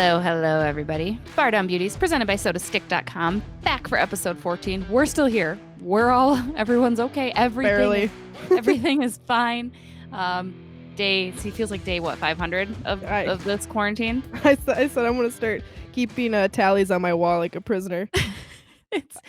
Hello, everybody. Bardown Beauties, presented by SodaStick.com, back for episode 14. We're still here. Everyone's okay. Barely. Everything is fine. He feels like day, 500 of this quarantine? I said I'm going to start keeping tallies on my wall like a prisoner.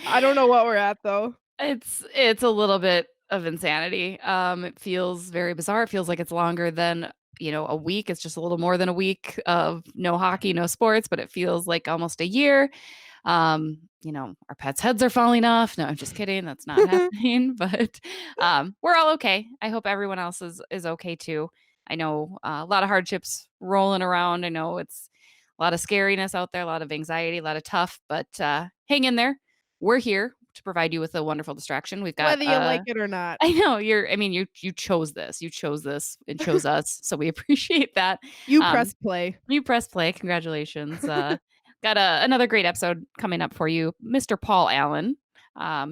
I don't know what we're at, though. It's a little bit of insanity. It feels very bizarre. It feels like it's longer than a week. It's just a little more than a week of no hockey, no sports, but it feels like almost a year. Our pets' heads are falling off. No, I'm just kidding. That's not happening, but we're all okay. I hope everyone else is okay too. I know a lot of hardships rolling around. I know it's a lot of scariness out there, a lot of anxiety, a lot of tough, but hang in there. We're here to provide you with a wonderful distraction. We've got whether you like it or not. I know you chose this. You chose this and chose us. So we appreciate that. You press play. You press play. Congratulations. Got another great episode coming up for you. Mr. Paul Allen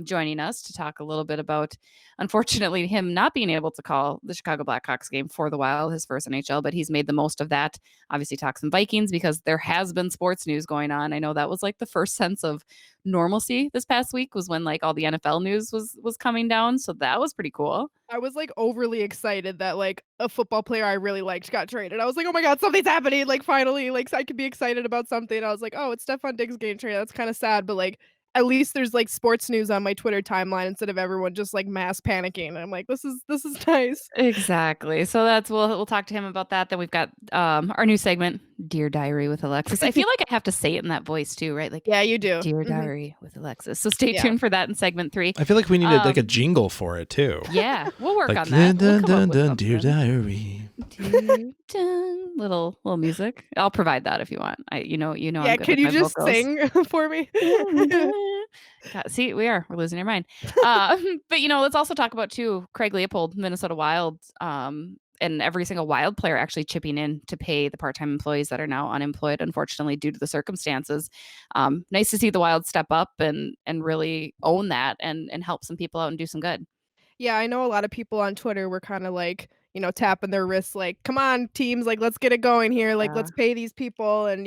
joining us to talk a little bit about, unfortunately, him not being able to call the Chicago Blackhawks game for the Wild, his first NHL, but he's made the most of that. Obviously, talk some Vikings because there has been sports news going on. I know that was like the first sense of normalcy this past week was when like all the NFL news was coming down. So that was pretty cool. I was like overly excited that like a football player I really liked got traded. I was like, oh my God, something's happening. Like finally, like I could be excited about something. I was like, oh, it's Stephon Diggs getting traded. That's kind of sad, but like at least there's like sports news on my Twitter timeline instead of everyone just like mass panicking. And I'm like, this is nice. Exactly. So we'll talk to him about that. Then we've got our new segment, Dear Diary with Alexis. I feel like I have to say it in that voice too, right? Like, yeah, you do. Dear Diary with Alexis. So stay tuned for that in segment 3. I feel like we needed like a jingle for it too. Yeah, we'll work like, on that. Dun, dun, dun, Dear Diary. Little music. I'll provide that if you want. Yeah, I'm good can with you my just vocals. sing for me? God, see, we're losing your mind. But let's also talk about too Craig Leopold, Minnesota Wild, and every single Wild player actually chipping in to pay the part-time employees that are now unemployed, unfortunately, due to the circumstances. Nice to see the Wild step up and really own that and help some people out and do some good. Yeah, I know a lot of people on Twitter were kind of like, tapping their wrists like, come on, teams, like, let's get it going here. Like, let's pay these people. And,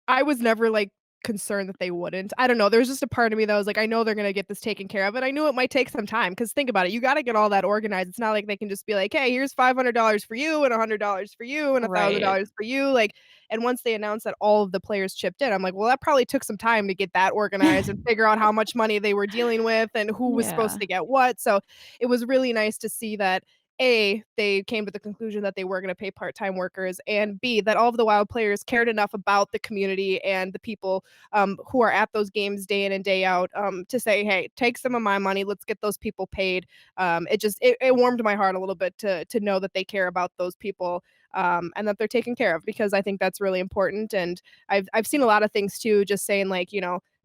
I was never like concerned that they wouldn't. I don't know. There was just a part of me that was like, I know they're going to get this taken care of. And I knew it might take some time because think about it. You got to get all that organized. It's not like they can just be like, hey, here's $500 for you and $100 for you and $1,000 for you. Like, and once they announced that all of the players chipped in, I'm like, well, that probably took some time to get that organized and figure out how much money they were dealing with and who was supposed to get what. So it was really nice to see that they came to the conclusion that they were going to pay part-time workers, and B, that all of the Wild players cared enough about the community and the people who are at those games day in and day out to say, hey, take some of my money. Let's get those people paid. It warmed my heart a little bit to know that they care about those people and that they're taken care of, because I think that's really important. And I've seen a lot of things too, just saying like,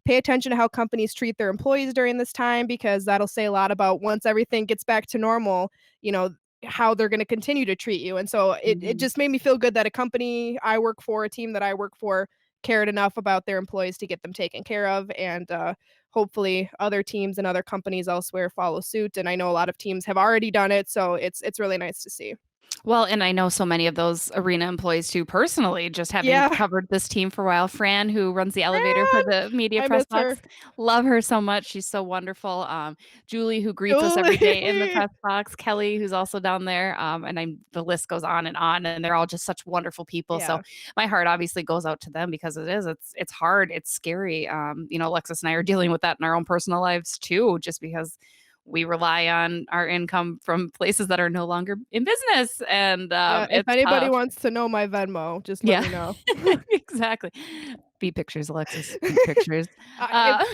pay attention to how companies treat their employees during this time, because that'll say a lot about once everything gets back to normal, how they're going to continue to treat you. And so it just made me feel good that a company I work for, a team that I work for, cared enough about their employees to get them taken care of. And hopefully other teams and other companies elsewhere follow suit. And I know a lot of teams have already done it. So it's really nice to see. Well, and I know so many of those arena employees too, personally, just having covered this team for a while. Fran, who runs the elevator for the media press box, love her so much. She's so wonderful. Julie, who greets us every day in the press box. Kelly, who's also down there. And the list goes on, and they're all just such wonderful people. Yeah. So my heart obviously goes out to them, because it's hard. It's scary. Alexis and I are dealing with that in our own personal lives too, just because we rely on our income from places that are no longer in business. And if anybody wants to know my Venmo, just let me know. Exactly. Beat pictures, Alexis. Beat pictures.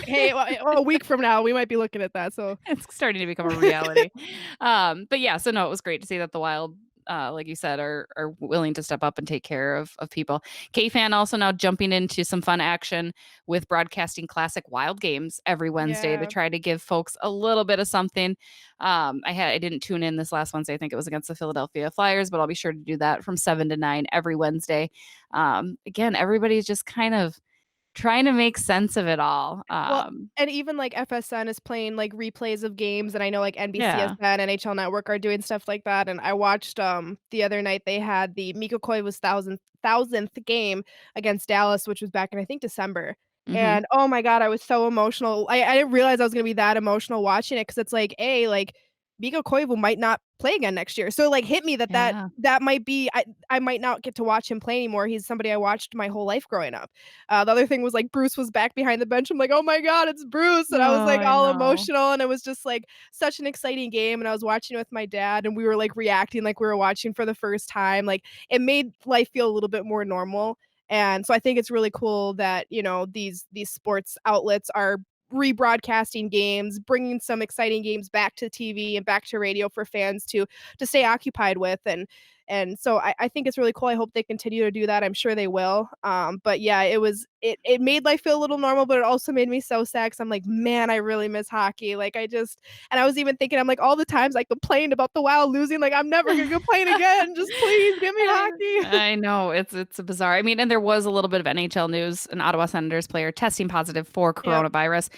Hey, a week from now, we might be looking at that. So it's starting to become a reality. But yeah, so no, it was great to see that the Wild, like you said, are willing to step up and take care of people. KFAN also now jumping into some fun action with broadcasting classic Wild games every Wednesday to try to give folks a little bit of something. I didn't tune in this last Wednesday. I think it was against the Philadelphia Flyers, but I'll be sure to do that from 7 to 9 every Wednesday. Again, everybody's just kind of trying to make sense of it all. Well, and even, like, FSN is playing, like, replays of games, and I know, like, Yeah. NBCSN, NHL Network are doing stuff like that, and I watched, the other night they had the Miko Koivu's thousandth game against Dallas, which was back in, I think, December, Mhm. and, oh my god, I was so emotional. I didn't realize I was gonna be that emotional watching it because it's like, A, like, Miko Koivu might not play again next year, so it, like, hit me that Yeah. that might be I might not get to watch him play anymore. He's somebody I watched my whole life growing up. The other thing was, like, Bruce was back behind the bench. I'm like, "Oh my god, it's Bruce," and I was, Oh, like, I all know. emotional, and it was just, like, such an exciting game, and I was watching it with my dad, and we were, like, reacting like we were watching for the first time, like, it made life feel a little bit more normal, and so I think it's really cool that, these sports outlets are rebroadcasting games, bringing some exciting games back to TV and back to radio for fans to stay occupied with, and so I think it's really cool. I hope they continue to do that. I'm sure they will. But yeah, it made life feel a little normal, but it also made me so sad 'cause I'm like, man, I really miss hockey. Like and I was even thinking, I'm like, all the times I complained about the Wild losing, like I'm never gonna complain again. Just please give me hockey. I know, it's bizarre. I mean, and there was a little bit of NHL news, an Ottawa Senators player testing positive for Yep. coronavirus.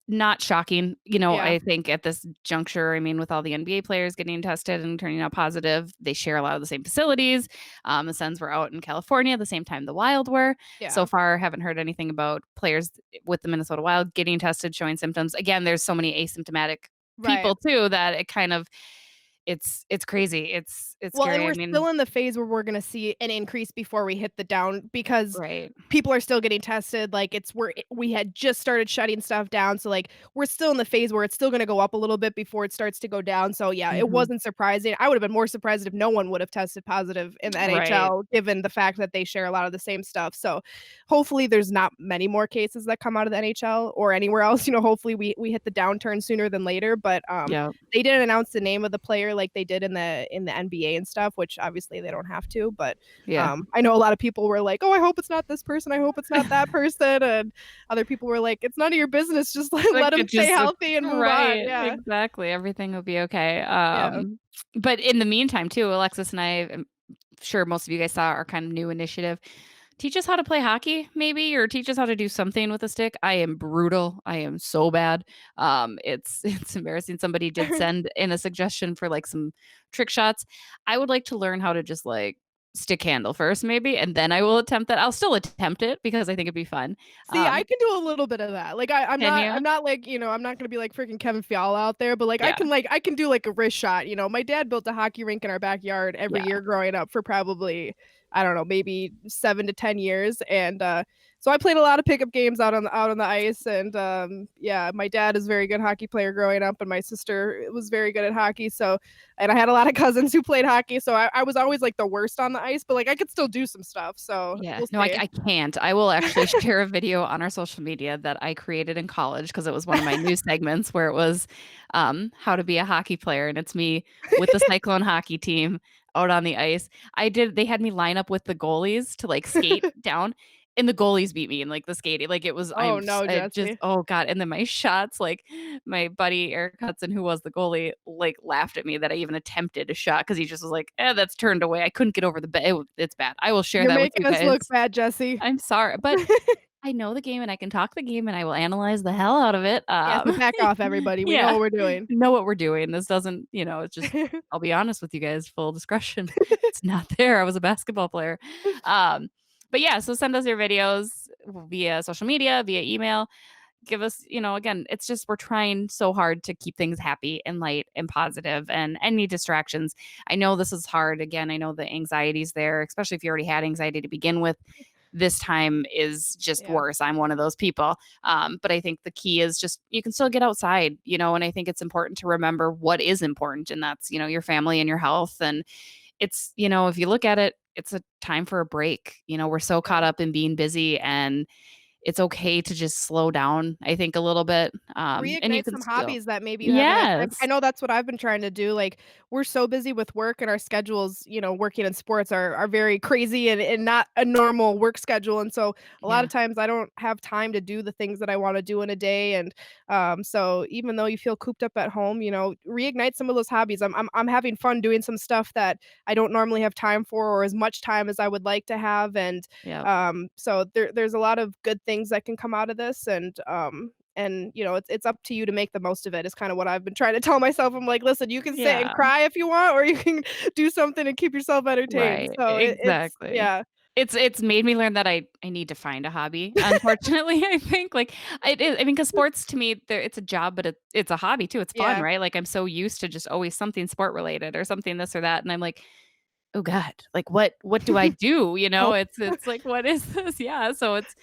Not shocking, Yeah. I think at this juncture, I mean, with all the NBA players getting tested and turning out positive, they share a lot of the same facilities. The Sens were out in California at the same time the Wild were. So Yeah. far, haven't heard anything about players with the Minnesota Wild getting tested, showing symptoms. Again, there's so many asymptomatic Right. people too that it kind of it's crazy. It's Well, and scary. I we're mean, still in the phase where we're gonna see an increase before we hit the down because right. people are still getting tested, like, we had just started shutting stuff down, so, like, we're still in the phase where it's still gonna go up a little bit before it starts to go down, so, yeah, it Mhm. wasn't surprising. I would've been more surprised if no one would've tested positive in the Right. NHL given the fact that they share a lot of the same stuff, so, hopefully, there's not many more cases that come out of the NHL or anywhere else, hopefully, we hit the downturn sooner than later, but, Yeah. they didn't announce the name of the player like they did in the NBA and stuff, which obviously they don't have to, but, Yeah. I know a lot of people were like, "Oh, I hope it's not this person, I hope it's not that person," and other people were like, "It's none of your business, just let Like, let 'em it stay just healthy and move on." right, Yeah, exactly, everything will be okay, yeah. but in the meantime too, Alexis and I, am sure most of you guys saw our kind of new initiative. Teach us how to play hockey maybe, or teach us how to do something with a stick. I am brutal, I am so bad. It's it's embarrassing. Somebody did send in a suggestion for, like, some trick shots. I would like to learn how to just, like, stick handle first maybe, and then I will attempt that. I'll still attempt it because I think it'd be fun. See, I Um, can do a little bit of that. Like, can you? I'm not like, I'm not gonna be like freaking Kevin Fiala out there, but Yeah, like I can do like a wrist shot. My dad built a hockey rink in our backyard every yeah. year growing up for probably, I don't know, maybe 7 to 10 years. And so I played a lot of pickup games out on the ice. And yeah, my dad is a very good hockey player growing up, and my sister was very good at hockey. So and I had a lot of cousins who played hockey, so I was always like the worst on the ice, but like I could still do some stuff. So Yeah. we'll No, see. I can't. I will actually share a video on our social media that I created in college because it was one of my news segments where it was, how to be a hockey player, and it's me with the Cyclone hockey team out on the ice. They had me line up with the goalies to, like, skate down, and the goalies beat me in, like, the skating. Like, it was Oh no, I just Jesse. oh god, and then my shots, like, my buddy Eric Hudson, who was the goalie, like, laughed at me that I even attempted a shot because he just was like, "Eh, that's turned away." I couldn't get over it's bad. I will share You're that with you making us look guys. bad, Jesse. I'm sorry, but I know the game and I can talk the game and I will analyze the hell out of it. Yeah, so back off, everybody. We know Yeah, what we're doing. know what we're doing. This doesn't, it's just I'll be honest with you guys, full discretion. It's not there. I was a basketball player. Um, but yeah, so send us your videos via social media, via email. Give us, again, it's just we're trying so hard to keep things happy and light and positive and any distractions. I know this is hard. Again, I know the anxiety's there, especially if you already had anxiety to begin with. This time is just Yeah. worse. I'm one of those people. But I think the key is just you can still get outside, and I think it's important to remember what is important, and that's, your family and your health. And it's, if you look at it, it's a time for a break. We're so caught Yeah. up in being busy, and it's okay to just slow down, I think, a little bit. And you Reignite can some still hobbies that maybe you haven't had time. I yes. know that's what I've been trying to do. Like, we're so busy with work and our schedules, working in sports are very crazy and not a normal work schedule. And so a lot Yeah. of times I don't have time to do the things that I want to do in a day. And so even though you feel cooped up at home, reignite some of those hobbies. I'm having fun doing some stuff that I don't normally have time for or as much time as I would like to have. And Yeah. so there's a lot of good things things that can come out of this, and you know, it's up to you to make the most of it is kind of what I've been trying to tell myself. I'm like, listen, you can sit and Yeah. cry if you want, or you can do something and keep yourself entertained. Right, So it's exactly. yeah, It's made me learn that I need to find a hobby, unfortunately, I think, like, it is I mean, because sports to me, it's a job, but it's a hobby too, it's fun, yeah. right? Like, I'm so used to just always something sport related or something this or that, and I'm like, "Oh god, like, what do I do?" You Oh, know? It's like, "What is this?" Yeah, so it's,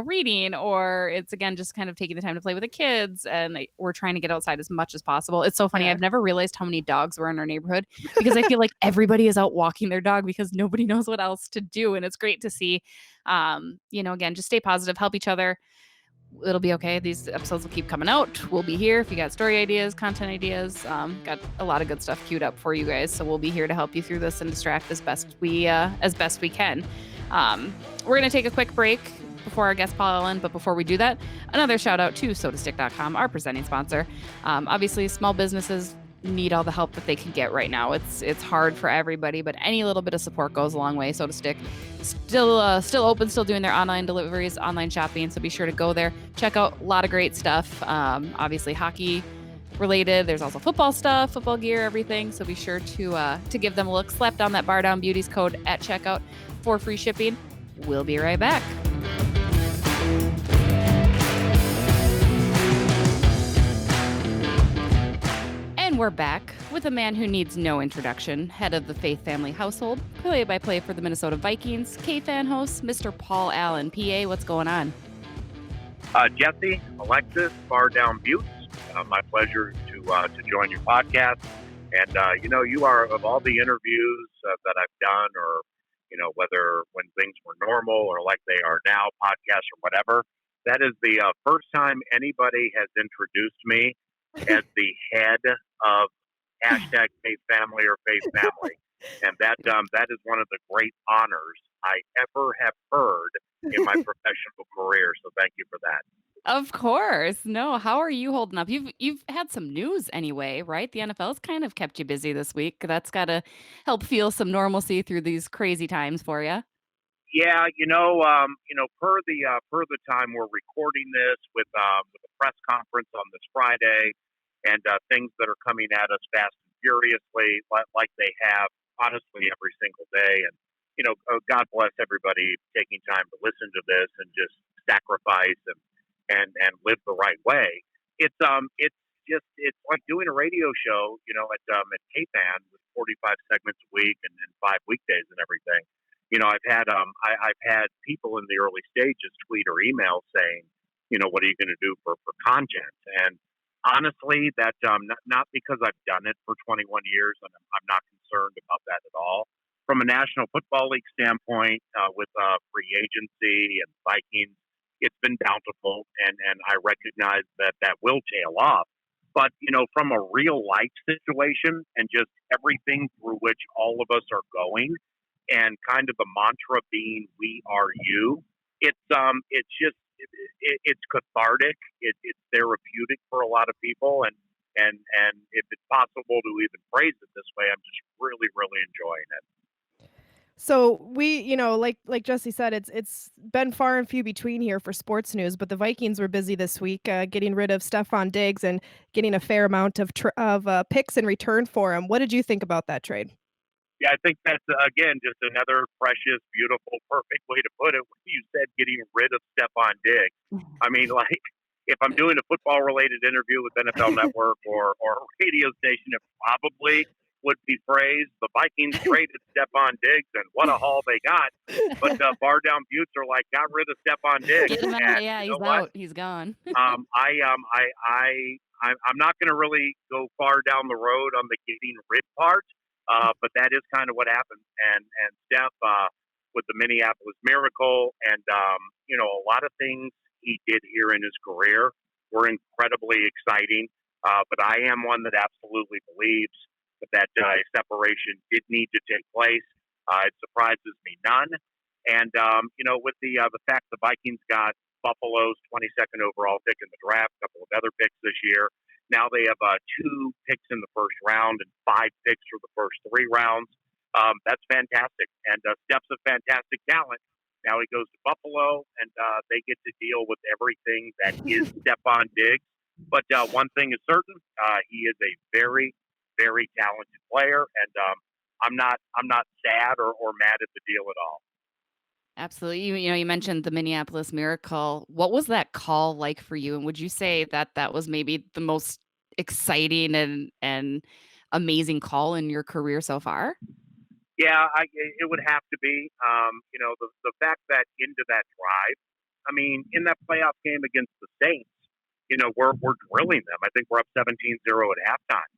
reading or it's, again, just kind of taking the time to play with the kids, and, we're trying to get outside as much as possible. It's so funny, yeah. I've never realized how many dogs were in our neighborhood because I feel like everybody is out walking their dog because nobody knows what else to do, and it's great to see. Again, just stay positive, help each other. It'll be okay. These episodes will keep coming out. We'll be here if you got story ideas, content ideas. Got a lot of good stuff queued up for you guys, so we'll be here to help you through this and distract as best we can. We're gonna take a quick break before our guest Paul Ellen, but before we do that, another shout out to sodastick.com, our presenting sponsor. Obviously, small businesses need all the help that they can get right now. It's hard for everybody, but any little bit of support goes a long way. So to stick, still open, still doing their online deliveries, online shopping. So be sure to go there, check out a lot of great stuff. Obviously hockey related. There's also football stuff, football gear, everything. So be sure to give them a look. Slap down that Bardown Beauties code at checkout for free shipping. We'll be right back. And we're back with a man who needs no introduction, head of the Faith family household, play-by-play for the Minnesota Vikings, KFAN host, Mr. Paul Allen. PA, what's going on? Jesse, Alexis, Bardown, Beauts. My pleasure to join your podcast. And, you are, of all the interviews that I've done, or, whether when things were normal or like they are now, podcasts or whatever, that is the first time anybody has introduced me as the head of hashtag Faith Family or Faith Family. And that is one of the great honors I ever have heard in my professional career. So thank you for that. Of course. No, how are you holding up? You've had some news anyway, right? The NFL's kind of kept you busy this week. That's got to help feel some normalcy through these crazy times for you. Yeah, per the time we're recording this with a press conference on this Friday, and things that are coming at us fast and furiously, like they have honestly every single day. And God bless everybody taking time to listen to this and just sacrifice and live the right way. It's like doing a radio show, at KFAN with 45 segments a week and 5 weekdays and everything. I've had people in the early stages tweet or email saying, what are you going to do for content? And honestly, that not because I've done it for 21 years, and I'm not concerned about that at all. From a National Football League standpoint, with free agency and Vikings, it's been bountiful, and I recognize that will tail off. But, from a real life situation and just everything through which all of us are going, and kind of the mantra being "We are you," it's cathartic. It's therapeutic for a lot of people, and if it's possible to even phrase it this way, I'm just really really enjoying it. So we, like Jesse said, it's been far and few between here for sports news, but the Vikings were busy this week getting rid of Stephon Diggs and getting a fair amount of picks in return for him. What did you think about that trade? Yeah, I think that's, again, just another precious, beautiful, perfect way to put it. When you said getting rid of Stephon Diggs, I mean, like, if I'm doing a football-related interview with NFL Network or a radio station, it probably would be phrased, the Vikings traded Stephon Diggs, and what a haul they got. But Bardown Beauts are like, got rid of Stephon Diggs. Get him out. And Yeah, you he's know what? out. He's gone. I'm not going to really go far down the road on the getting rid part. But that is kind of what happened. And Steph, with the Minneapolis Miracle and, a lot of things he did here in his career were incredibly exciting. But I am one that absolutely believes that separation did need to take place. It surprises me none. And, with the fact the Vikings got Buffalo's 22nd overall pick in the draft, a couple of other picks this year. Now they have 2 picks in the first round and 5 picks for the first 3 rounds. That's fantastic. And Steph's a fantastic talent. Now he goes to Buffalo, and they get to deal with everything that is Stephon Diggs. But one thing is certain: he is a very, very talented player, and I'm not sad or mad at the deal at all. Absolutely. You mentioned the Minneapolis Miracle. What was that call like for you? And would you say that that was maybe the most exciting and amazing call in your career so far? Yeah, it would have to be. The fact that into that drive, I mean, in that playoff game against the Saints, we're drilling them. I think we're up 17-0 at halftime.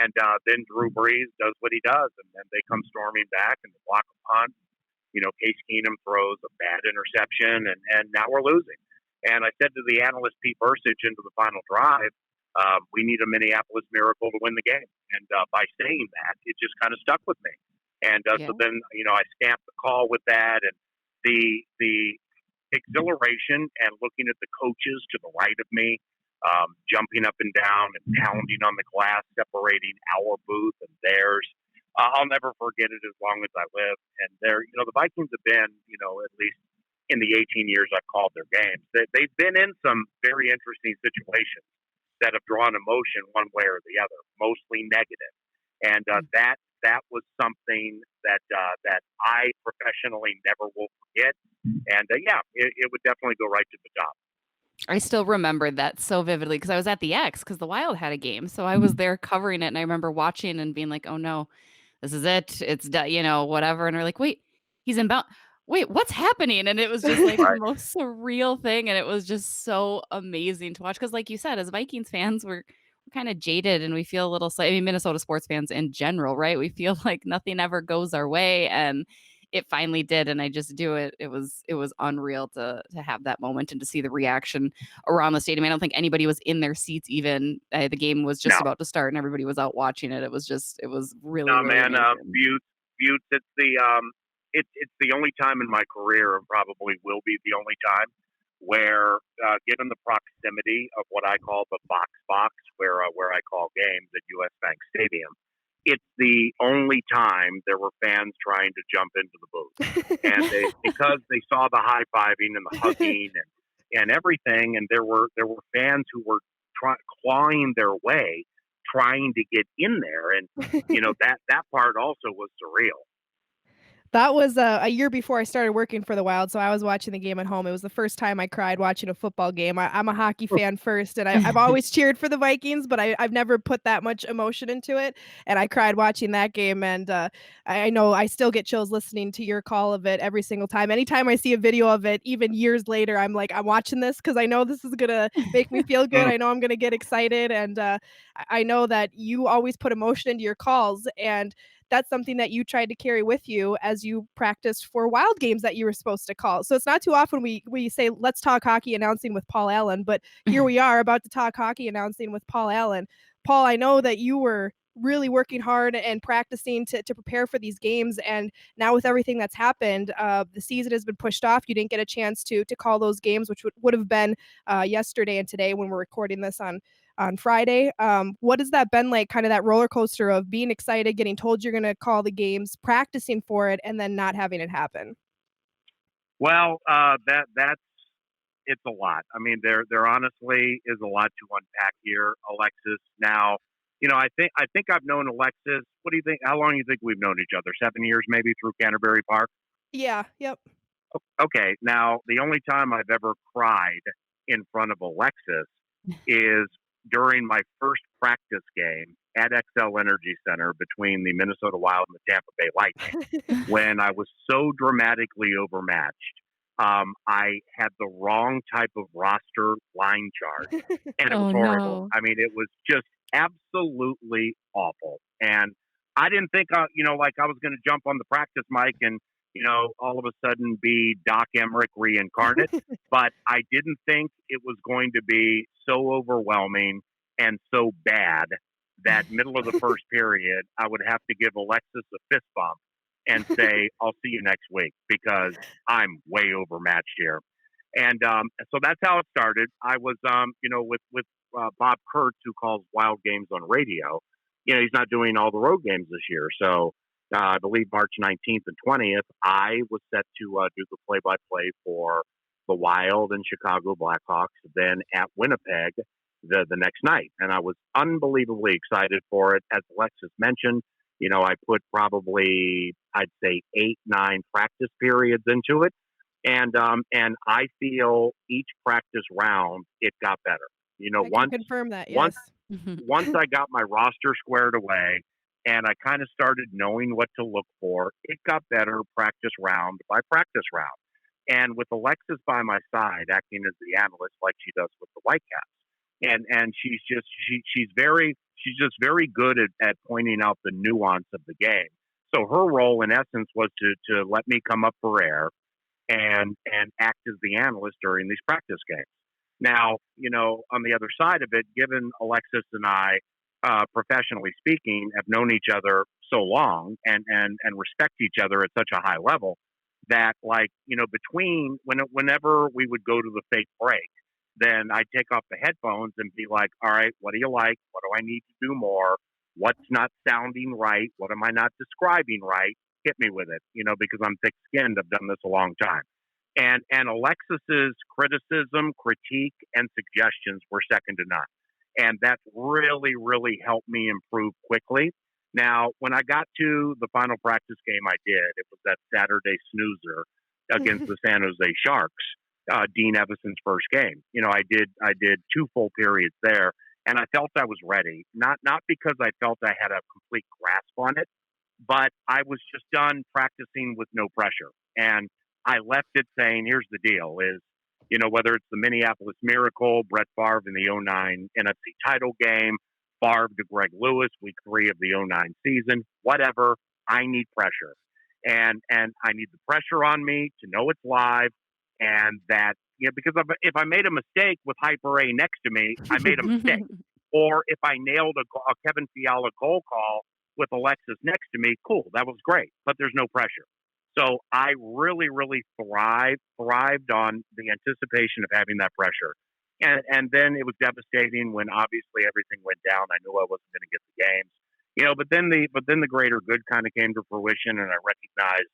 And then Drew Brees does what he does, and then they come storming back and block a punt. Case Keenum throws a bad interception, and now we're losing. And I said to the analyst Pete Bursich into the final drive, we need a Minneapolis Miracle to win the game. And by saying that, it just kind of stuck with me. And Yeah. so then, I stamped the call with that, and the exhilaration and looking at the coaches to the right of me, jumping up and down and pounding on the glass, separating our booth and theirs. I'll never forget it as long as I live. And the Vikings have been, at least in the 18 years I've called their games, they've been in some very interesting situations that have drawn emotion one way or the other, mostly negative. And that was something that I professionally never will forget. And it would definitely go right to the top. I still remember that so vividly because I was at the X because the Wild had a game. So I was there covering it and I remember watching and being like, oh no, this is it. It's done, whatever. And we're like, wait, he's inbound. Wait, what's happening? And it was just like the Right. most surreal thing. And it was just so amazing to watch. Because, like you said, as Vikings fans, we're kind of jaded and we feel a little, I mean, Minnesota sports fans in general, right? We feel like nothing ever goes our way. And it finally did. And I just do it. It was unreal to have that moment and to see the reaction around the stadium. I don't think anybody was in their seats even. The game was just No, about to start and everybody was out watching it. It was really, no, really man. amazing. Beauts. It's the only time in my career, and probably will be the only time, where given the proximity of what I call the box, where I call games at US Bank Stadium, it's the only time there were fans trying to jump into the booth, and because they saw the high fiving and the hugging and everything, and there were fans who were clawing their way, trying to get in there, and that part also was surreal. That was a year before I started working for the Wild, so I was watching the game at home. It was the first time I cried watching a football game. I'm a hockey fan first, and I've always cheered for the Vikings, but I've never put that much emotion into it. And I cried watching that game, and I know I still get chills listening to your call of it every single time. Anytime I see a video of it, even years later, I'm like, I'm watching this because I know this is gonna make me feel good. I know I'm gonna get excited, and I know that you always put emotion into your calls, and that's something that you tried to carry with you as you practiced for Wild games that you were supposed to call. So it's not too often we say, let's talk hockey announcing with Paul Allen, but here we are about to talk hockey announcing with Paul Allen. Paul, I know that you were really working hard and practicing to prepare for these games. And now with everything that's happened, the season has been pushed off. You didn't get a chance to call those games, which would have been yesterday and today when we're recording this on Friday. What has that been like, kind of that roller coaster of being excited, getting told you're going to call the games, practicing for it, and then not having it happen? Well, that's it's a lot. I mean, there honestly is a lot to unpack here, Alexis. Now, I think I've known Alexis. What do you think? How long do you think we've known each other? 7 years, maybe, through Canterbury Park. Yeah, yep. Okay. Now, the only time I've ever cried in front of Alexis is during my first practice game at XL Energy Center between the Minnesota Wild and the Tampa Bay Lightning when I was so dramatically overmatched. I had the wrong type of roster line chart, and it was Oh horrible. no. I mean, it was just absolutely awful. And I didn't think, like I was going to jump on the practice mic and, all of a sudden be Doc Emmerich reincarnate. But I didn't think it was going to be so overwhelming and so bad that middle of the first period, I would have to give Alexis a fist bump and say, I'll see you next week because I'm way overmatched here. And so that's how it started. I was, with Bob Kurtz, who calls Wild games on radio. He's not doing all the road games this year. So I believe March 19th and 20th, I was set to do the play-by-play for the Wild and Chicago Blackhawks, then at Winnipeg the next night. And I was unbelievably excited for it. As Alexis mentioned, I put probably, I'd say, 8, 9 practice periods into it. And I feel each practice round, it got better. I can confirm that, Once yes. once I got my roster squared away and I kind of started knowing what to look for, it got better practice round by practice round. And with Alexis by my side, acting as the analyst like she does with the Whitecaps, and she's just very good at pointing out the nuance of the game. So her role, in essence, was to let me come up for air and act as the analyst during these practice games. Now, on the other side of it, given Alexis and I, professionally speaking, have known each other so long and respect each other at such a high level that, like, whenever we would go to the fake break, then I'd take off the headphones and be like, all right, what do you like? What do I need to do more? What's not sounding right? What am I not describing right? Hit me with it, because I'm thick skinned. I've done this a long time. And Alexis's criticism, critique, and suggestions were second to none. And that really, really helped me improve quickly. Now, when I got to the final practice game I did, it was that Saturday snoozer against the San Jose Sharks, Dean Evason's first game. I did 2 full periods there, and I felt I was ready. Not because I felt I had a complete grasp on it, but I was just done practicing with no pressure. And I left it saying, here's the deal is, whether it's the Minneapolis Miracle, Brett Favre in the 09 NFC title game, Favre to Greg Lewis, week 3 of the 09 season, whatever, I need pressure. And I need the pressure on me to know it's live and that, because if I made a mistake with Hyper A next to me, I made a mistake. Or if I nailed a Kevin Fiala goal call with Alexis next to me, cool, that was great, but there's no pressure. So I really, really thrived on the anticipation of having that pressure. And then it was devastating when obviously everything went down. I knew I wasn't going to get the games, but then the greater good kind of came to fruition, and I recognized,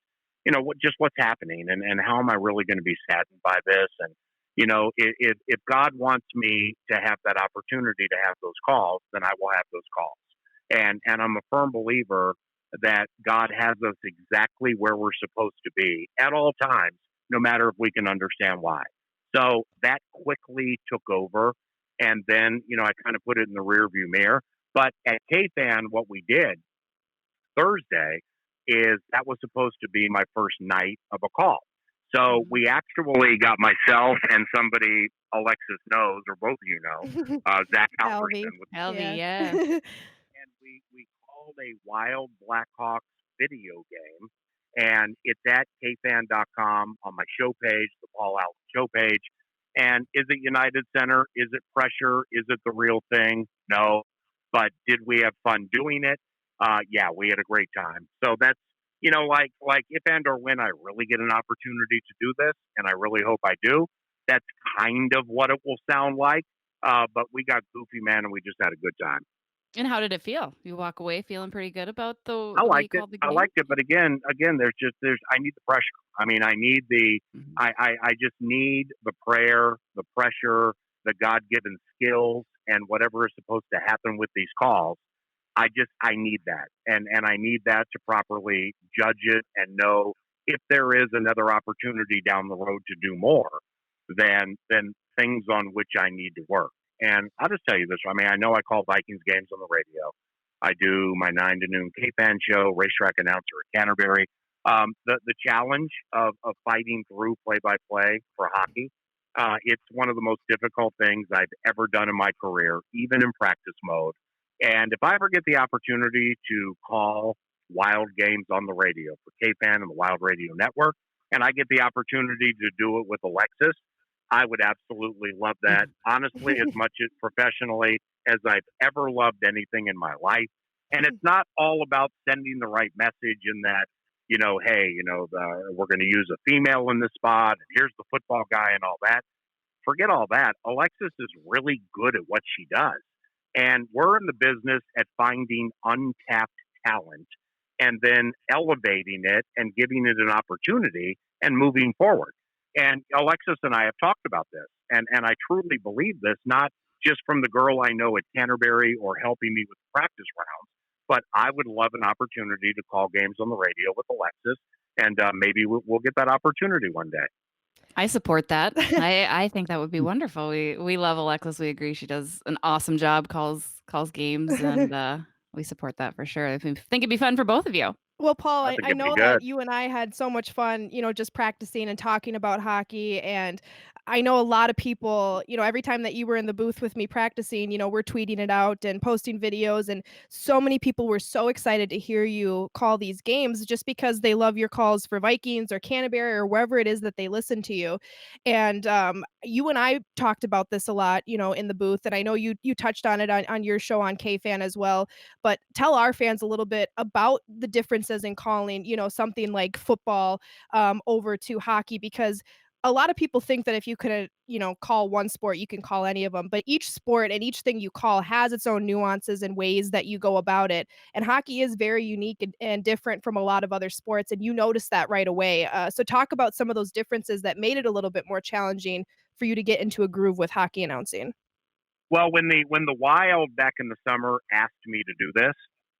what's happening and how am I really going to be saddened by this? And, if God wants me to have that opportunity to have those calls, then I will have those calls. And I'm a firm believer that God has us exactly where we're supposed to be at all times, no matter if we can understand why. So that quickly took over. And then, I kind of put it in the rearview mirror. But at KFAN, what we did Thursday is that was supposed to be my first night of a call. So we actually got myself and somebody Alexis knows, or both of you know, Zach Alvy. Alverson. Alvy, yeah. And we called a Wild Blackhawks video game. And it's at KFAN.com on my show page, the Paul Allen show page. And is it United Center? Is it pressure? Is it the real thing? No. But did we have fun doing it? Yeah, we had a great time. So that's, like if and or when I really get an opportunity to do this, and I really hope I do, that's kind of what it will sound like. But we got goofy, man, and we just had a good time. And how did it feel? You walk away feeling pretty good about the I way you liked it. called the game? I liked it, but again, there's I need the pressure. I mean, I need I just need the prayer, the pressure, the God-given skills, and whatever is supposed to happen with these calls. I need that, and I need that to properly judge it and know if there is another opportunity down the road to do more than things on which I need to work. And I'll just tell you this. I mean, I know I call Vikings games on the radio. I do my 9 to noon KFAN show, racetrack announcer at Canterbury. The challenge of fighting through play-by-play for hockey, it's one of the most difficult things I've ever done in my career, even in practice mode. And if I ever get the opportunity to call Wild games on the radio for KFAN and the Wild Radio Network, and I get the opportunity to do it with Alexis, I would absolutely love that, honestly, as much as professionally as I've ever loved anything in my life. And it's not all about sending the right message in that, hey, we're going to use a female in this spot, and here's the football guy and all that. Forget all that. Alexis is really good at what she does. And we're in the business at finding untapped talent and then elevating it and giving it an opportunity and moving forward. And Alexis and I have talked about this, and I truly believe this, not just from the girl I know at Canterbury or helping me with the practice rounds, but I would love an opportunity to call games on the radio with Alexis, and maybe we'll get that opportunity one day. I support that. I think that would be wonderful. We love Alexis. We agree she does an awesome job, calls games, and we support that for sure. I think it'd be fun for both of you. Well, Paul, I I, think I it'd be know good. that you and I had so much fun, just practicing and talking about hockey. And I know a lot of people, every time that you were in the booth with me practicing, we're tweeting it out and posting videos. And so many people were so excited to hear you call these games just because they love your calls for Vikings or Canterbury or wherever it is that they listen to you. And you and I talked about this a lot, in the booth. And I know you touched on it on your show on KFAN as well. But tell our fans a little bit about the differences in calling, something like football over to hockey, because a lot of people think that if you could, call one sport, you can call any of them. But each sport and each thing you call has its own nuances and ways that you go about it. And hockey is very unique and different from a lot of other sports. And you notice that right away. So talk about some of those differences that made it a little bit more challenging for you to get into a groove with hockey announcing. Well, when the Wild back in the summer asked me to do this,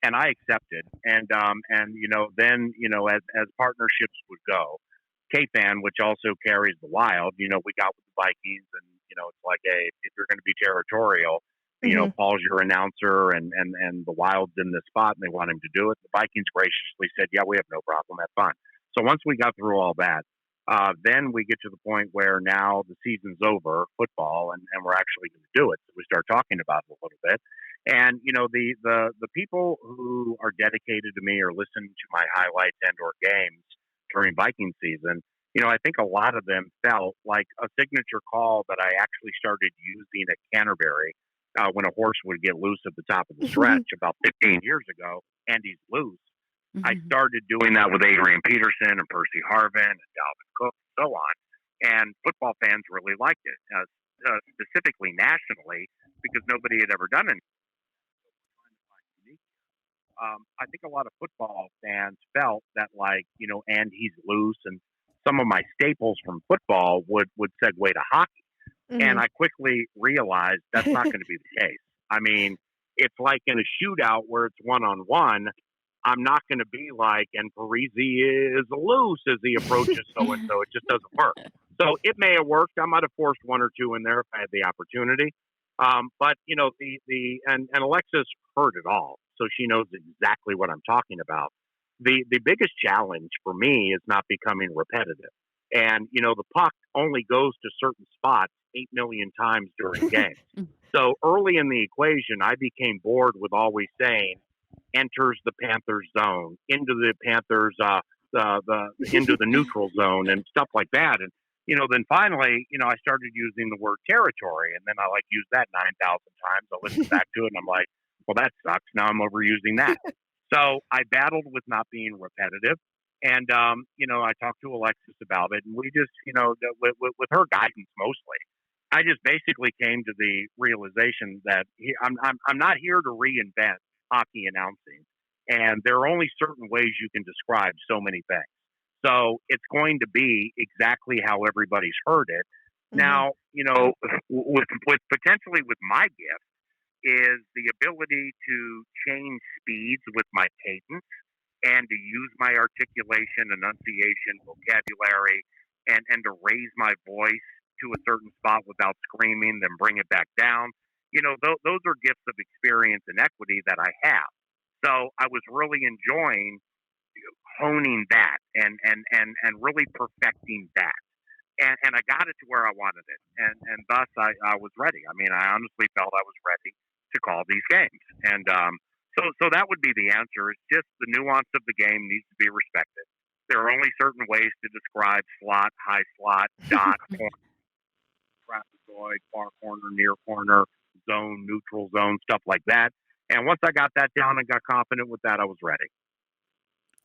and I accepted, and then as partnerships would go, KFAN, which also carries the Wild, we got with the Vikings, and it's like, hey, if you're going to be territorial, Hmm. Paul's your announcer, and the Wild's in this spot, and they want him to do it. The Vikings graciously said, yeah, we have no problem, that's fine. So once we got through all that, then we get to the point where now the season's over, football, and we're actually going to do it. So we start talking about it a little bit. And the people who are dedicated to me or listen to my highlights and or games during Viking season, I think a lot of them felt like a signature call that I actually started using at Canterbury when a horse would get loose at the top of the stretch about 15 years ago, and he's loose. I started doing that with Adrian Peterson and Percy Harvin and Dalvin Cook and so on. And football fans really liked it, specifically nationally, because nobody had ever done it. I think a lot of football fans felt that, and he's loose, and some of my staples from football would segue to hockey. And I quickly realized that's not going to be the case. I mean, it's like in a shootout where it's one-on-one, I'm not going to be like, and Parisi is loose as he approaches so-and-so. It just doesn't work. So it may have worked. I might have forced one or two in there if I had the opportunity. But, and Alexis heard it all. So she knows exactly what I'm talking about. The biggest challenge for me is not becoming repetitive. And, the puck only goes to certain spots 8 million times during games. So early in the equation, I became bored with always saying, enters the Panthers zone, into the Panthers, into the neutral zone and stuff like that. And, then finally, I started using the word territory, and then I use that 9,000 times. I listen back to it and I'm like, well, that sucks. Now I'm overusing that. So I battled with not being repetitive. And, I talked to Alexis about it, and we just, with her guidance mostly, I just basically came to the realization that I'm not here to reinvent hockey announcing, and there are only certain ways you can describe so many things. So it's going to be exactly how everybody's heard it. Now, with potentially with my gift is the ability to change speeds with my cadence and to use my articulation, enunciation, vocabulary, and to raise my voice to a certain spot without screaming, then bring it back down. Those are gifts of experience and equity that I have. So I was really enjoying honing that and really perfecting that. And I got it to where I wanted it. And thus I was ready. I mean, I honestly felt I was ready to call these games. And so that would be the answer. It's just the nuance of the game needs to be respected. There are only certain ways to describe slot, high slot, dot, corner, trapezoid, far corner, near corner, zone, neutral zone, stuff like that. And once I got that down and got confident with that, I was ready.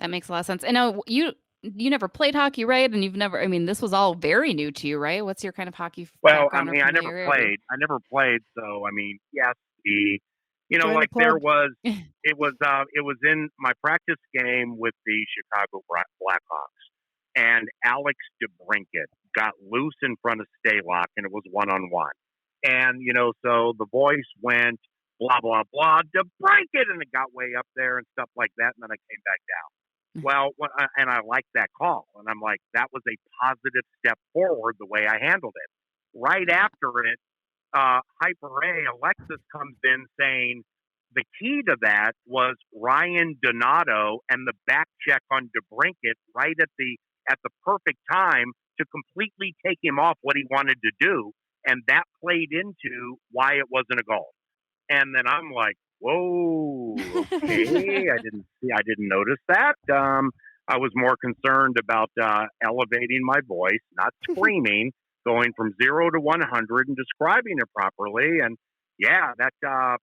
That makes a lot of sense. And now you never played hockey, right? And this was all very new to you, right? What's your kind of hockey Well, I background or mean, I never familiarity? played. So, I mean, yes, Join the Like there club. was, it was in my practice game with the Chicago Blackhawks, and Alex DeBrincat got loose in front of Staylock, and it was 1-on-1. And so the voice went blah blah blah DeBrincat, and it got way up there and stuff like that, and then I came back down. Well, and I liked that call, and I'm like, that was a positive step forward the way I handled it. Right after it, Hyper A Alexis comes in saying the key to that was Ryan Donato and the back check on DeBrincat right at the perfect time to completely take him off what he wanted to do, and that played into why it wasn't a goal. And then I'm like, whoa, okay, I didn't notice that. I was more concerned about elevating my voice, not screaming, going from 0 to 100 and describing it properly. And yeah, that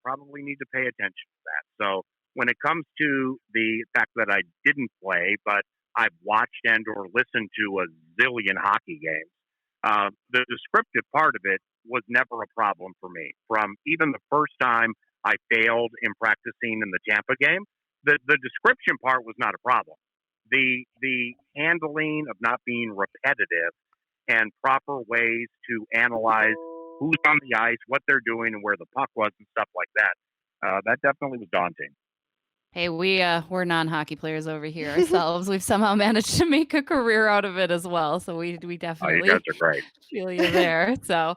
probably need to pay attention to that. So when it comes to the fact that I didn't play, but I've watched and or listened to a zillion hockey games, the descriptive part of it was never a problem for me. From even the first time I failed in practicing in the Tampa game, the description part was not a problem. The handling of not being repetitive and proper ways to analyze who's on the ice, what they're doing, and where the puck was, and stuff like that. That definitely was daunting. Hey, we're non-hockey players over here ourselves. We've somehow managed to make a career out of it as well. So we Oh, you definitely guys are great. feel you there. So,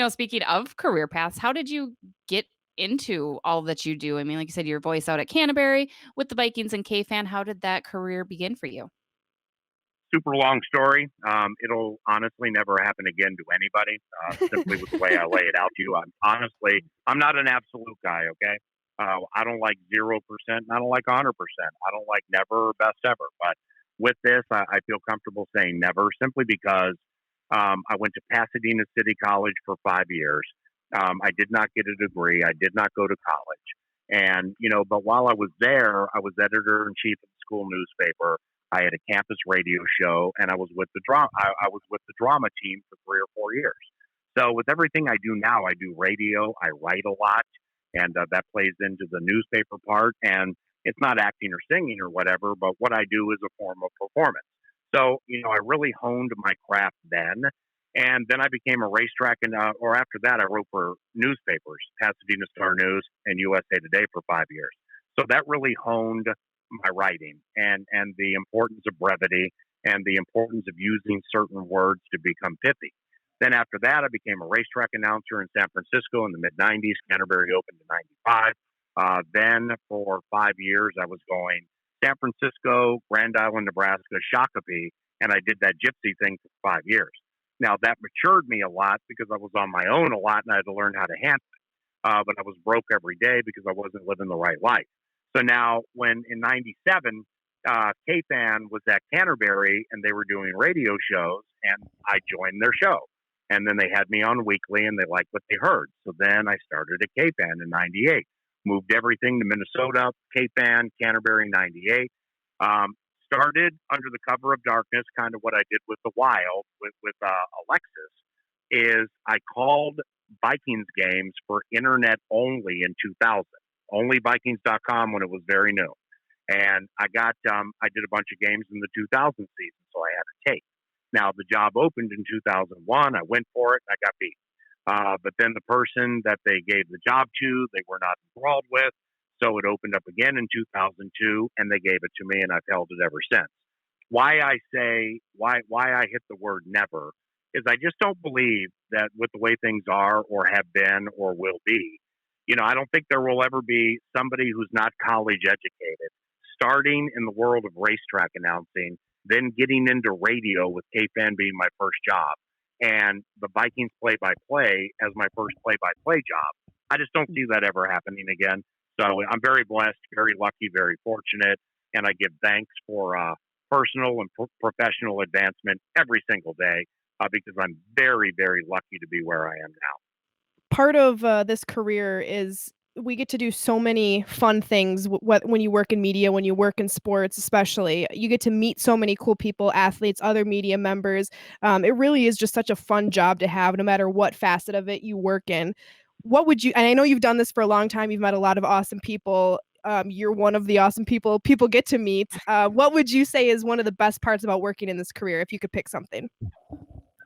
speaking of career paths, how did you get into all that you do? I mean, like you said, your voice out at Canterbury with the Vikings and KFAN. How did that career begin for you? Super long story. It'll honestly never happen again to anybody, simply with the way I lay it out to you. I'm not an absolute guy, okay? I don't like 0%, and I don't like 100%. I don't like never or best ever. But with this, I feel comfortable saying never, simply because I went to Pasadena City College for 5 years. I did not get a degree. I did not go to college. And, but while I was there, I was editor in chief of the school newspaper. I had a campus radio show, and I was with the drama. I was with the drama team for 3 or 4 years. So with everything I do now, I do radio. I write a lot, and that plays into the newspaper part. And it's not acting or singing or whatever, but what I do is a form of performance. So I really honed my craft then, and then I became a racetrack. And or after that, I wrote for newspapers, Pasadena Star News and USA Today for 5 years. So that really honed my writing and the importance of brevity and the importance of using certain words to become pithy. Then after that, I became a racetrack announcer in San Francisco in the mid 90s. Canterbury opened in 95. Then for 5 years, I was going San Francisco, Grand Island, Nebraska, Shakopee, and I did that gypsy thing for 5 years. Now that matured me a lot because I was on my own a lot and I had to learn how to handle it. But I was broke every day because I wasn't living the right life. So now, when in '97, KFAN was at Canterbury and they were doing radio shows, and I joined their show. And then they had me on weekly, and they liked what they heard. So then I started at KFAN in '98, moved everything to Minnesota, KFAN, Canterbury '98. Started under the cover of darkness, kind of what I did with the Wild with Alexis. Is I called Vikings games for internet only in 2000. Only Vikings.com when it was very new. And I did a bunch of games in the 2000 season, so I had a tape. Now, the job opened in 2001. I went for it, and I got beat. But then the person that they gave the job to, they were not enthralled with. So it opened up again in 2002, and they gave it to me, and I've held it ever since. Why I hit the word never is I just don't believe that with the way things are or have been or will be, I don't think there will ever be somebody who's not college educated starting in the world of racetrack announcing, then getting into radio with KFAN being my first job, and the Vikings play-by-play as my first play-by-play job. I just don't see that ever happening again. So I'm very blessed, very lucky, very fortunate, and I give thanks for personal and professional advancement every single day because I'm very, very lucky to be where I am now. Part of this career is we get to do so many fun things when you work in media, when you work in sports, especially. You get to meet so many cool people, athletes, other media members. It really is just such a fun job to have, no matter what facet of it you work in. what would you, and I know you've done this for a long time, you've met a lot of awesome people. You're one of the awesome people get to meet. What would you say is one of the best parts about working in this career, if you could pick something?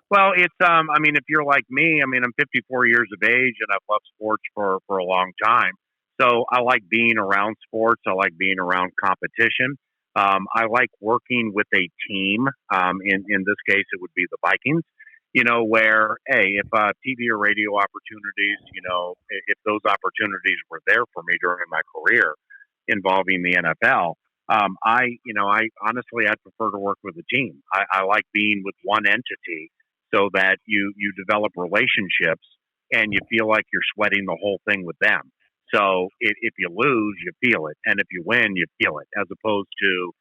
Well, it's I mean, if you're like me, I mean, I'm 54 years of age and I've loved sports for a long time. So I like being around sports. I like being around competition. I like working with a team. In this case, it would be the Vikings. You know, where hey, if TV or radio opportunities, you know, if those opportunities were there for me during my career involving the NFL, I honestly I'd prefer to work with a team. I like being with one entity so that you develop relationships and you feel like you're sweating the whole thing with them. So if you lose, you feel it, and if you win, you feel it, as opposed to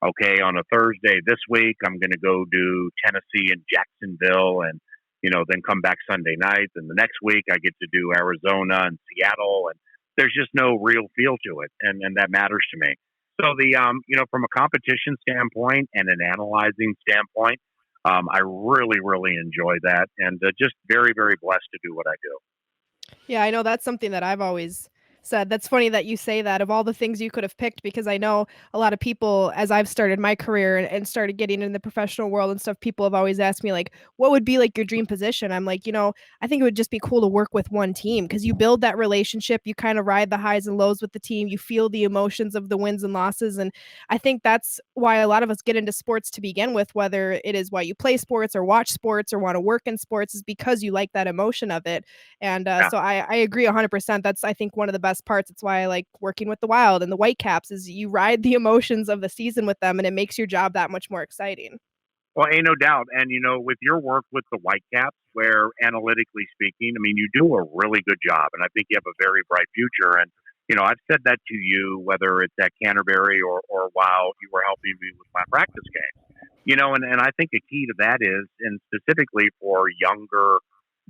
okay, on a Thursday this week, I'm going to go do Tennessee and Jacksonville, and then come back Sunday night, and the next week I get to do Arizona and Seattle, and there's just no real feel to it, and that matters to me. So from a competition standpoint and an analyzing standpoint, I really, really enjoy that, and just very, very blessed to do what I do. Yeah, I know that's something that I've always said. That's funny that you say that of all the things you could have picked, because I know a lot of people, as I've started my career and started getting in the professional world and stuff, people have always asked me like, what would be like your dream position? I'm like, I think it would just be cool to work with one team, because you build that relationship, you kind of ride the highs and lows with the team, you feel the emotions of the wins and losses. And I think that's why a lot of us get into sports to begin with, whether it is why you play sports or watch sports or want to work in sports, is because you like that emotion of it. And Yeah. so I agree 100%. That's, I think, one of the best parts. It's why I like working with the Wild and the Whitecaps, is you ride the emotions of the season with them, and it makes your job that much more exciting. Well, ain't no doubt. And, with your work with the Whitecaps, where analytically speaking, I mean, you do a really good job. And I think you have a very bright future. And, I've said that to you, whether it's at Canterbury or while you were helping me with my practice game. And I think a key to that is, and specifically for younger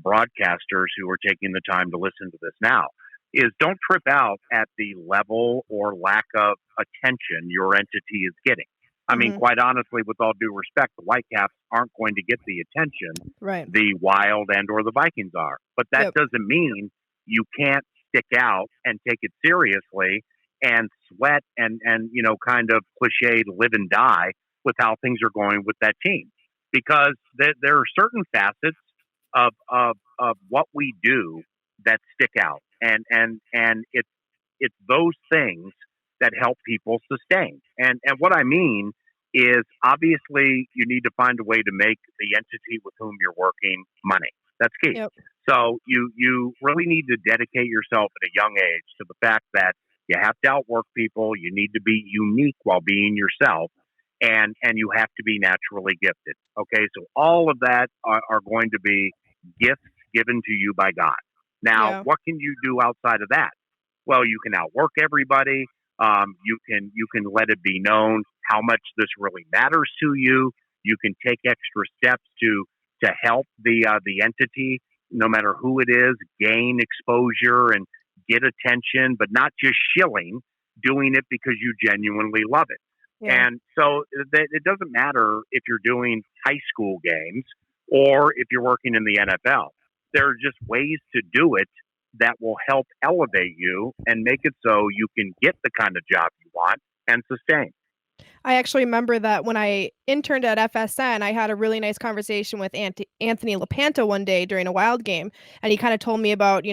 broadcasters who are taking the time to listen to this now, is don't trip out at the level or lack of attention your entity is getting. I mean, Mhm. quite honestly, with all due respect, the Whitecaps aren't going to get the attention Right. the Wild and or the Vikings are. But that Yep. doesn't mean you can't stick out and take it seriously and sweat and kind of cliched live and die with how things are going with that team. Because there are certain facets of what we do that stick out. And it's those things that help people sustain. And what I mean is obviously you need to find a way to make the entity with whom you're working money. That's key. Yep. So you really need to dedicate yourself at a young age to the fact that you have to outwork people. You need to be unique while being yourself, and you have to be naturally gifted. Okay, so all of that are going to be gifts given to you by God. Now, Yeah. what can you do outside of that? Well, you can outwork everybody. You can let it be known how much this really matters to you. You can take extra steps to help the entity, no matter who it is, gain exposure and get attention, but not just shilling, doing it because you genuinely love it. Yeah. And so it doesn't matter if you're doing high school games or if you're working in the NFL. There are just ways to do it that will help elevate you and make it so you can get the kind of job you want and sustain. I actually remember that when I interned at FSN, I had a really nice conversation with Anthony LaPanta one day during a Wild game, and he kind of told me about,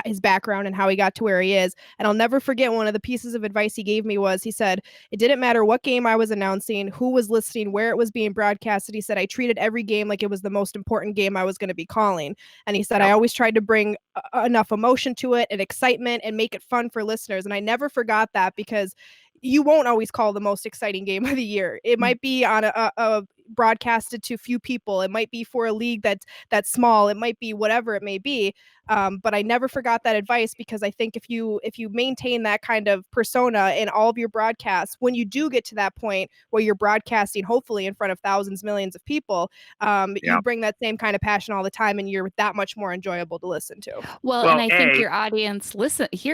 his background and how he got to where he is. And I'll never forget, one of the pieces of advice he gave me was, he said, it didn't matter what game I was announcing, who was listening, where it was being broadcasted. He said, I treated every game like it was the most important game I was going to be calling. And he said, I Yep. always tried to bring enough emotion to it and excitement and make it fun for listeners. And I never forgot that, because you won't always call the most exciting game of the year. It might be on a broadcasted to few people. It might be for a league that's small. It might be whatever it may be. But I never forgot that advice, because I think if you maintain that kind of persona in all of your broadcasts, when you do get to that point where you're broadcasting, hopefully in front of thousands, millions of people, you Yeah. bring that same kind of passion all the time, and you're that much more enjoyable to listen to. Well, and Well, I think your audience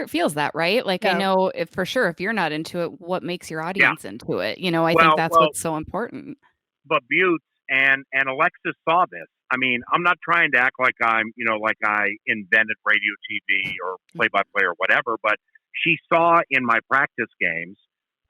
feels that, right? Like, I Yeah. know if for sure, if you're not into it, what makes your yeah. audience into it? I think Well, that's well, what's so important. but Beauts and Alexis saw this. I mean, I'm not trying to act like like I invented radio TV or play-by-play or whatever, but she saw in my practice games,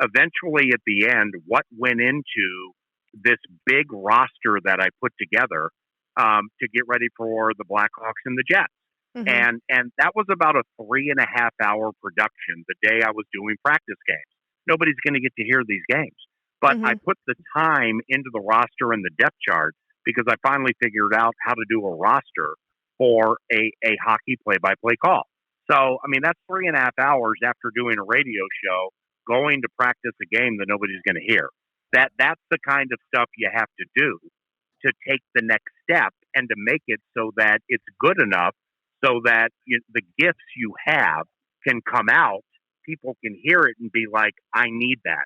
eventually at the end, what went into this big roster that I put together to get ready for the Blackhawks and the Jets. Mhm. And that was about a 3.5 hour production the day I was doing practice games. Nobody's going to get to hear these games. But I Mhm. put the time into the roster and the depth chart because I finally figured out how to do a roster for a hockey play by play call. So, I mean, that's 3.5 hours after doing a radio show, going to practice a game that nobody's going to hear. That's the kind of stuff you have to do to take the next step and to make it so that it's good enough so that the gifts you have can come out. People can hear it and be like, I need that.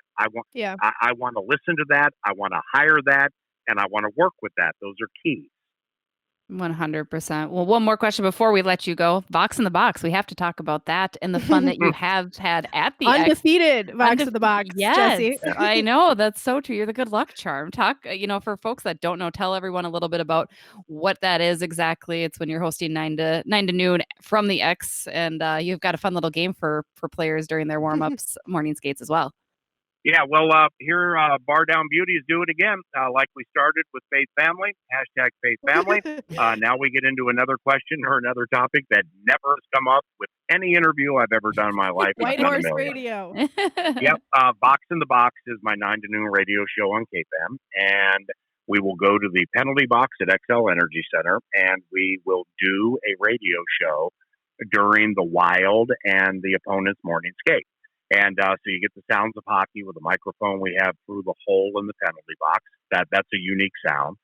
Yeah. I want to listen to that. I want to hire that. And I want to work with that. Those are keys. 100%. Well, one more question before we let you go. Box in the Box. We have to talk about that and the fun that you have had at the X. Undefeated Box of the Box, Yes, Jesse. I know. That's so true. You're the good luck charm. Talk, for folks that don't know, tell everyone a little bit about what that is exactly. It's when you're hosting 9 to noon from the X, and you've got a fun little game for players during their warm-ups, morning skates as well. Yeah, well, here, Bardown Beauties do it again, like we started with Faith Family, hashtag Faith Family. Now we get into another question or another topic that never has come up with any interview I've ever done in my life. White Horse Radio. Yep, Box in the Box is my 9 to noon radio show on KFAN, and we will go to the penalty box at XL Energy Center, and we will do a radio show during the Wild and the opponent's morning skate. And so you get the sounds of hockey with a microphone we have through the hole in the penalty box. That's a unique sound.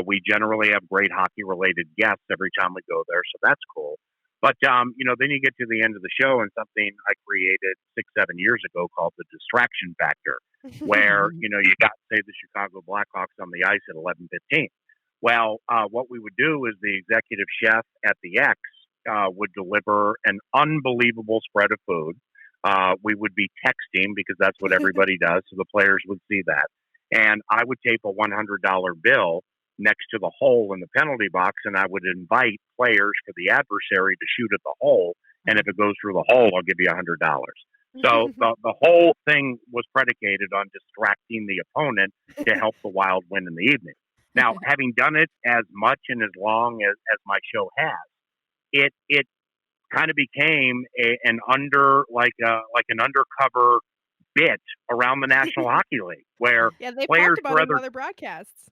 We generally have great hockey-related guests every time we go there, so that's cool. But, then you get to the end of the show and something I created 6-7 years ago called the distraction factor, where, you got, say, the Chicago Blackhawks on the ice at 11:15. Well, what we would do is the executive chef at the X would deliver an unbelievable spread of food. We would be texting because that's what everybody does, so the players would see that. And I would tape a $100 bill next to the hole in the penalty box, and I would invite players for the adversary to shoot at the hole. And if it goes through the hole, I'll give you $100. So the whole thing was predicated on distracting the opponent to help the Wild win in the evening. Now, having done it as much and as long as my show has, it kind of became an undercover bit around the National Hockey League, where Yeah, they've players talked about for it in other other broadcasts.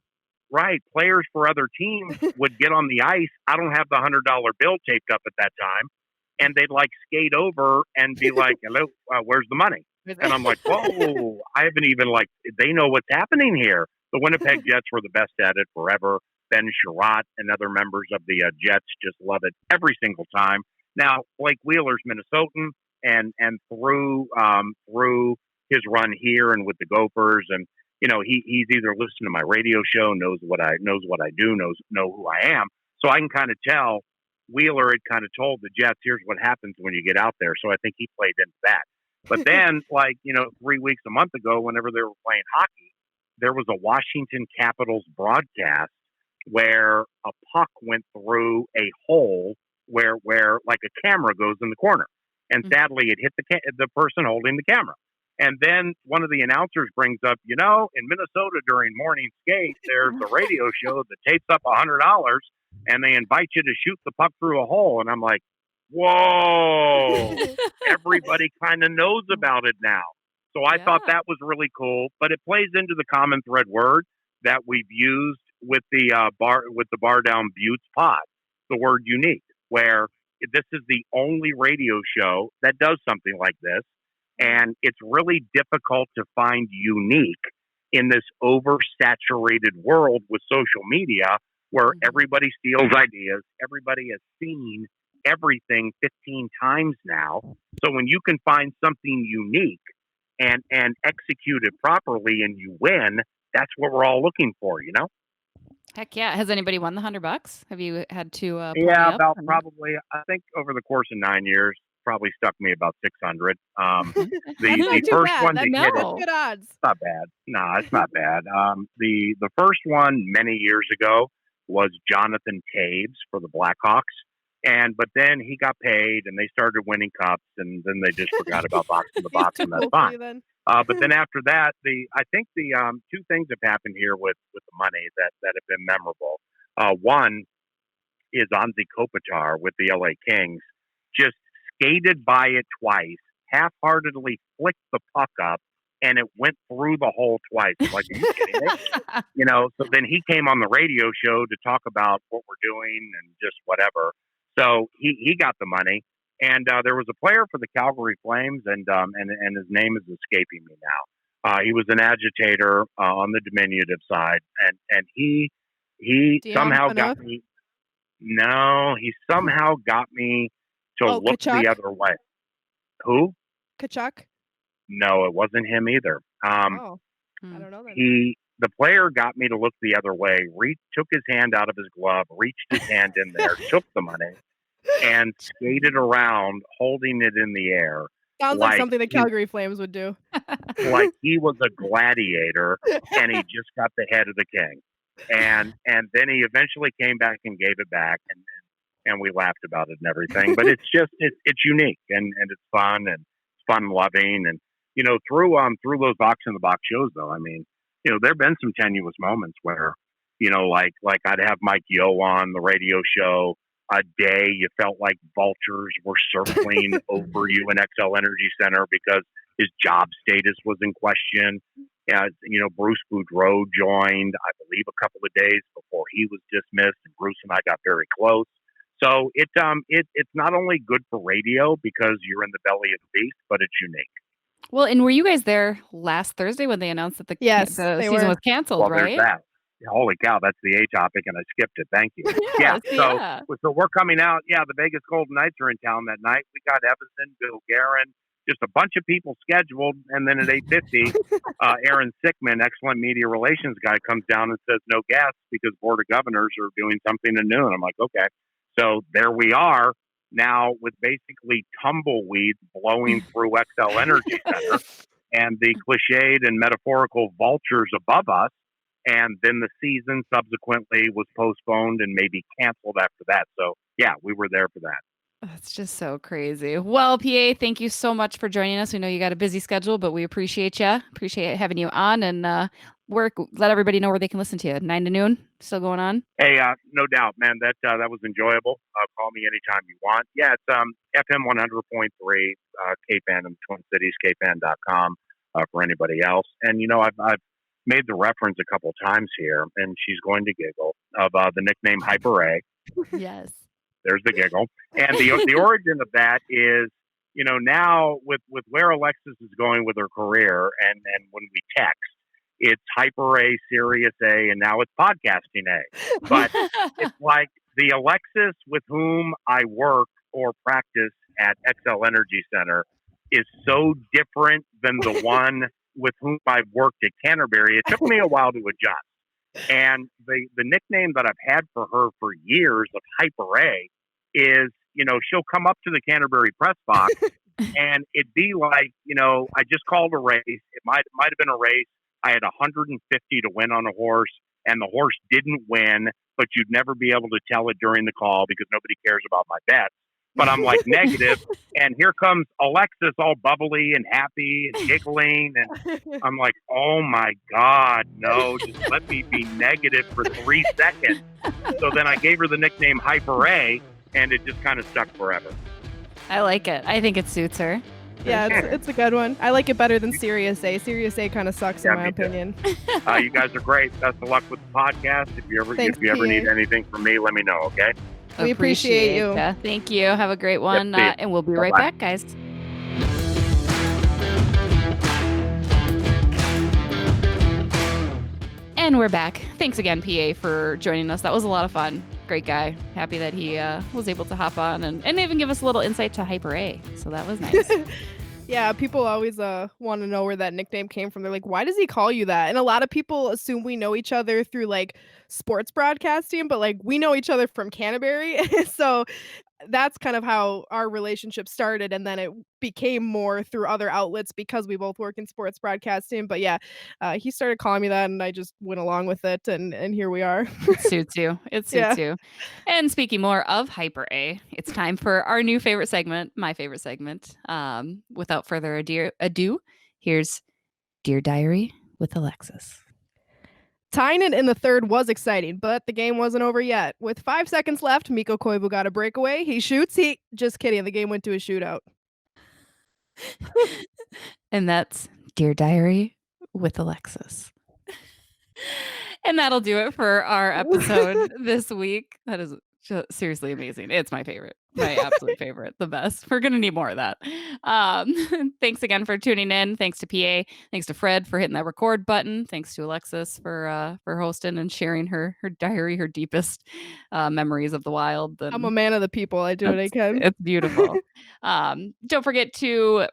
players for other teams would get on the ice. I don't have the $100 bill taped up at that time, and they'd like skate over and be like, "Hello, where's the money?" And I'm like, "Whoa, I haven't even they know what's happening here." The Winnipeg Jets were the best at it forever. Ben Sherratt and other members of the Jets just love it every single time. Now, Blake Wheeler's Minnesotan, and through his run here and with the Gophers, and he's either listened to my radio show, knows what I do, know who I am, so I can kind of tell. Wheeler had kind of told the Jets, "Here's what happens when you get out there." So I think he played into that. But then, 3 weeks, a month ago, whenever they were playing hockey, there was a Washington Capitals broadcast where a puck went through a hole where like a camera goes in the corner, and sadly it hit the person holding the camera. And then one of the announcers brings up, in Minnesota during morning skate, there's a radio show that tapes up $100, and they invite you to shoot the puck through a hole. And I'm like, whoa! Everybody kind of knows about it now. So I thought that was really cool, but it plays into the common thread word that we've used with the Bardown Beauts pod, the word unique, where this is the only radio show that does something like this. And it's really difficult to find unique in this oversaturated world with social media where everybody steals ideas. Everybody has seen everything 15 times now. So when you can find something unique and execute it properly and you win, that's what we're all looking for, Heck yeah. Has anybody won the $100? Have you had to Yeah, pony up? about probably, I think over the course of 9 years, probably stuck me about 600. The first one to hit it, That's good odds. it's not bad. No, it's not bad. The first one many years ago, was Jonathan Taves for the Blackhawks. But then he got paid and they started winning cups, and then they just forgot about Box in the He's Box, too and that's cool for fine. you then. But then after that, I think the two things have happened here with the money that have been memorable. One is Anze Kopitar with the LA Kings just skated by it twice, half-heartedly flicked the puck up, and it went through the hole twice. I'm like, are you kidding me? So then he came on the radio show to talk about what we're doing and just whatever. So he got the money. And there was a player for the Calgary Flames, and his name is escaping me now. He was an agitator on the diminutive side, and he somehow got me. No, he somehow got me to look Kachuk? the other way. Who? Kachuk? No, it wasn't him either. I don't know then. The player got me to look the other way. Took his hand out of his glove, reached his hand in there, took the money, and skated around holding it in the air. Sounds like something the Calgary Flames would do. Like he was a gladiator, and he just got the head of the king. And then he eventually came back and gave it back, and we laughed about it and everything. But it's unique and it's fun and it's fun loving. And through those Box in the Box shows, though, I mean, there've been some tenuous moments where like I'd have Mike Yo on the radio show. A day you felt like vultures were circling over you in XL Energy Center because his job status was in question. Bruce Boudreau joined, I believe, a couple of days before he was dismissed, and Bruce and I got very close. So it's not only good for radio because you're in the belly of the beast, but it's unique. Well, and were you guys there last Thursday when they announced that the season was canceled, right? There's that. Holy cow, that's the A topic, and I skipped it. Thank you. So we're coming out. Yeah, the Vegas Golden Knights are in town that night. We got Everson, Bill Guerin, just a bunch of people scheduled, and then at 8:50, Aaron Sickman, excellent media relations guy, comes down and says no guests because Board of Governors are doing something at noon. I'm like, okay. So there we are now with basically tumbleweeds blowing through XL Energy Center and the cliched and metaphorical vultures above us. And then the season subsequently was postponed and maybe canceled after that. So, yeah, we were there for that. That's just so crazy. Well, PA, thank you so much for joining us. We know you got a busy schedule, but we appreciate you. Appreciate having you on, and let everybody know where they can listen to you. 9 to noon, still going on? Hey, no doubt, man. That was enjoyable. Call me anytime you want. Yeah, it's FM 100.3, KFAN in the Twin Cities, KFAN.com for anybody else. And, I've made the reference a couple times here, and she's going to giggle, of the nickname Hyper A. Yes. There's the giggle. And the origin of that is, now with where Alexis is going with her career, and when we text, it's Hyper A, Serious A, and now it's Podcasting A. But it's like the Alexis with whom I work or practice at XL Energy Center is so different than the one with whom I've worked at Canterbury. It took me a while to adjust. And the nickname that I've had for her for years of Hyper A is, she'll come up to the Canterbury press box and it'd be like, I just called a race. It might have been a race. I had 150 to win on a horse, and the horse didn't win, but you'd never be able to tell it during the call because nobody cares about my bets. But I'm like negative, and here comes Alexis all bubbly and happy and giggling, and I'm like, oh my God, no, just let me be negative for 3 seconds. So then I gave her the nickname Hyper A, and it just kind of stuck forever. I like it. I think it suits her. Yeah, it's a good one. I like it better than Serious A. Serious A kind of sucks in my opinion. You guys are great. Best of luck with the podcast. If you ever need anything from me, let me know, okay? We appreciate you. Thank you. Have a great one. And we'll be right back, guys. And we're back. Thanks again, PA, for joining us. That was a lot of fun. Great guy. Happy that he was able to hop on and even give us a little insight to Hyper A. So that was nice. Yeah, people always want to know where that nickname came from. They're like, why does he call you that? And a lot of people assume we know each other through like sports broadcasting, but like we know each other from Canterbury. So that's kind of how our relationship started, and then it became more through other outlets because we both work in sports broadcasting, but yeah, he started calling me that, and I just went along with it, and here we are. It suits you. It suits Yeah. you. And speaking more of Hyper A, it's time for our new favorite segment, my favorite segment. Without further ado, here's Dear Diary with Alexis. Tying it in the third was exciting, but the game wasn't over yet. With 5 seconds left, Mikko Koivu got a breakaway. He shoots. Just kidding. The game went to a shootout. And that's Dear Diary with Alexis. And that'll do it for our episode this week. That is seriously amazing. It's my favorite, my absolute favorite, the best. We're going to need more of that. Thanks again for tuning in. Thanks to PA. Thanks to Fred for hitting that record button. Thanks to Alexis for hosting and sharing her diary, her deepest memories of the wild. I'm a man of the people. I do what I can. It's beautiful. Don't forget to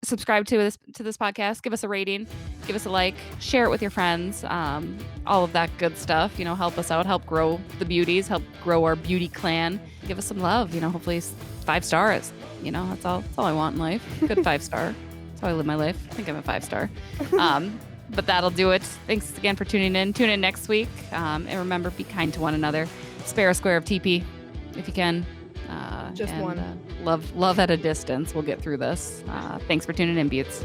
subscribe to this podcast, give us a rating, give us a like, share it with your friends, all of that good stuff. Help us out, help grow the Beauties, help grow our beauty clan. Give us some love. Hopefully 5 stars. That's all I want in life. Good 5 star. That's how I live my life. I think I'm a 5 star. But that'll do it. Thanks again for tuning in. Tune in next week, and remember, be kind to one another. Spare a square of TP if you can. Just one. Love at a distance. We'll get through this. Thanks for tuning in, Beauts.